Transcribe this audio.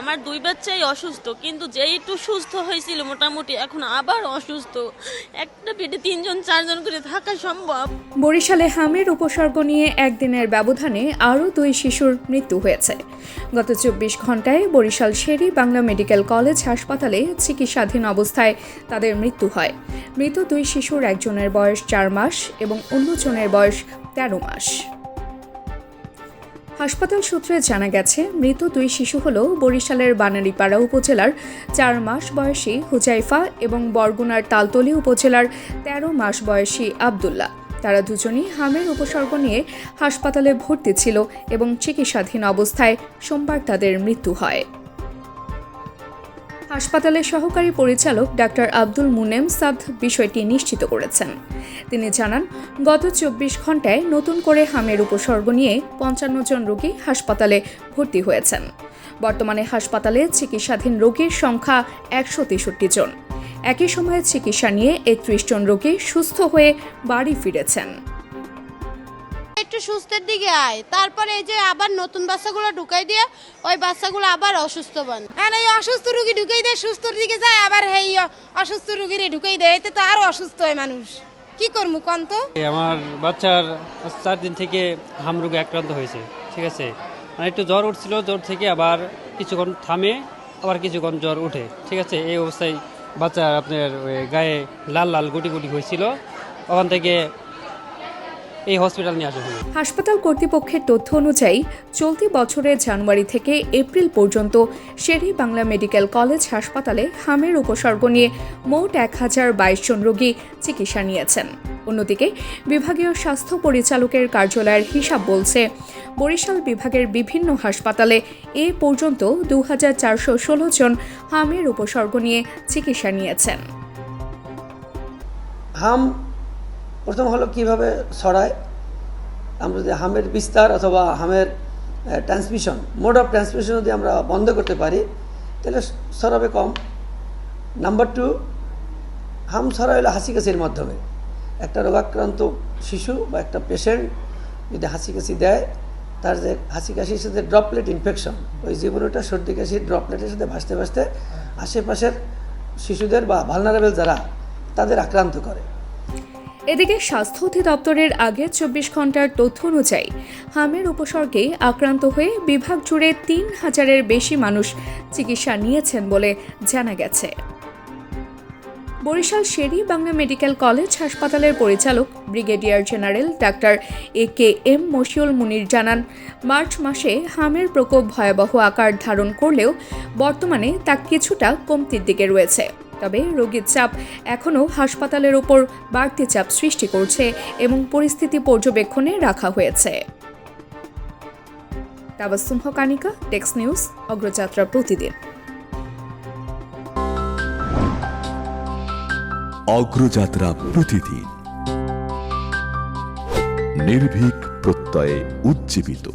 আমার 2 বাচ্চাই অসুস্থ, কিন্তু যেই একটু সুস্থ হয়েছিল মোটামুটি এখন আবার অসুস্থ। একটা বেডে 3জন 4জন করে থাকা সম্ভব? বরিশালে হামের উপসর্গ নিয়ে একদিনের ব্যবধানে আরও 2 শিশুর মৃত্যু হয়েছে। গত 24 ঘন্টায় বরিশাল শের-ই বাংলা মেডিকেল কলেজ হাসপাতালে চিকিৎসাধীন অবস্থায় তাদের মৃত্যু হয়। মৃত 2 শিশুর একজনের বয়স 4 মাস এবং অন্যজনের বয়স 13 মাস। হাসপাতাল সূত্রে জানা গেছে, মৃত 2 শিশু হল বরিশালের বানারীপাড়া উপজেলার 4 মাস বয়সী হুজাইফা এবং বরগুনার তালতলী উপজেলার 13 মাস বয়সী আবদুল্লাহ। তারা দুজনই হামের উপসর্গ নিয়ে হাসপাতালে ভর্তি ছিল এবং চিকিৎসাধীন অবস্থায় সোমবার তাদের মৃত্যু হয়। হাসপাতালের সহকারী পরিচালক ডাক্তার আব্দুল মুনেম সাদ বিষয়টি নিশ্চিত করেছেন। তিনি জানান, গত 24 ঘন্টায় নতুন করে হামের উপসর্গ নিয়ে 55 জন রোগী হাসপাতালে ভর্তি হয়েছেন। বর্তমানে হাসপাতালে চিকিৎসাধীন রোগীর সংখ্যা 163 জন। একই সময়ে চিকিৎসা নিয়ে 31 জন রোগী সুস্থ হয়ে বাড়ি ফিরেছেন। একটু সুস্থের দিকে আয়, তারপরে এই যে আবার নতুন বাচ্চাগুলো ঢুকাই দিয়ে ওই বাচ্চাগুলো আবার অসুস্থ বান, আর এই অসুস্থ রুগী ঢুকাই দিয়ে সুস্থর দিকে যায়, আবার এই অসুস্থ রুগীরে ঢুকাই দেয়, এতে তো আরো অসুস্থ হয় মানুষ। কি করবো কন তো? আমার বাচ্চার 4 দিন থেকে হাম রোগে আক্রান্ত হয়েছে, ঠিক আছে। মানে একটু জ্বর উঠছিল, জ্বর থেকে আবার কিছুক্ষণ থামে, আবার কিছুক্ষণ জ্বর উঠে, ঠিক আছে। এই অবস্থায় বাচ্চার আপনার গায়ে লাল লাল গুটি গুটি হয়েছিল, ওখান থেকে এই হসপিটাল নিয়ে আসা হলো। হাসপাতাল কর্তৃপক্ষের তথ্য অনুযায়ী চলতি বছরের জানুয়ারি থেকে এপ্রিল পর্যন্ত শের-ই বাংলা মেডিকেল কলেজ হাসপাতালে হামের উপসর্গ নিয়ে মোট 1022 জন রোগী চিকিৎসা নিয়েছেন। অন্যদিকে বিভাগীয় স্বাস্থ্য পরিচালকের কার্যালয়ের হিসাব বলছে, বরিশাল বিভাগের বিভিন্ন হাসপাতালে এ পর্যন্ত 2416 জন হামের উপসর্গ নিয়ে চিকিৎসা নিয়েছেন। হাম প্রথম হলো কিভাবে ছড়ায়। আমরা যদি হামের বিস্তার অথবা হামের ট্রান্সমিশন, মোড অফ ট্রান্সমিশন যদি আমরা বন্ধ করতে পারি তাহলে ছড়াবে কম। নাম্বার 2, হাম ছড়া হলো হাসি-কাশির মাধ্যমে। একটা রোগাক্রান্ত শিশু বা একটা পেশেন্ট যদি হাসি-কাশি দেয়, তার যে হাসি-কাশির সাথে ড্রপলেট ইনফেকশন, ওই জীবাণুটা সর্দি কাশির ড্রপলেটের সাথে ভাসতে ভাসতে আশেপাশের শিশুদের বা ভালনারেবল যারা তাদের আক্রান্ত করে। এদিকে স্বাস্থ্য অধিদপ্তরের আগের 24 ঘন্টার তথ্য অনুযায়ী হামের উপসর্গে আক্রান্ত হয়ে বিভাগ জুড়ে 3000-এর বেশি মানুষ চিকিৎসা নিয়েছেন বলে জানা গেছে। বরিশাল শের-ই বাংলা মেডিকেল কলেজ হাসপাতালের পরিচালক ব্রিগেডিয়ার জেনারেল ডাক্তার AKM মশিউল মুনির জানান, মার্চ মাসে হামের প্রকোপ ভয়াবহ আকার ধারণ করলেও বর্তমানে তা কিছুটা কমতির দিকে রয়েছে। তবে রোগীর চাপ এখনও হাসপাতালের ওপর বাড়তি চাপ সৃষ্টি করছে এবং পরিস্থিতি পর্যবেক্ষণে রাখা হয়েছে। তাবাসসুম হক আনিকা, টেক্স নিউজ, অগ্রযাত্রা প্রতিদিন। অগ্রযাত্রা প্রতিদিন, নির্ভীক প্রত্যয়ে উজ্জীবিত।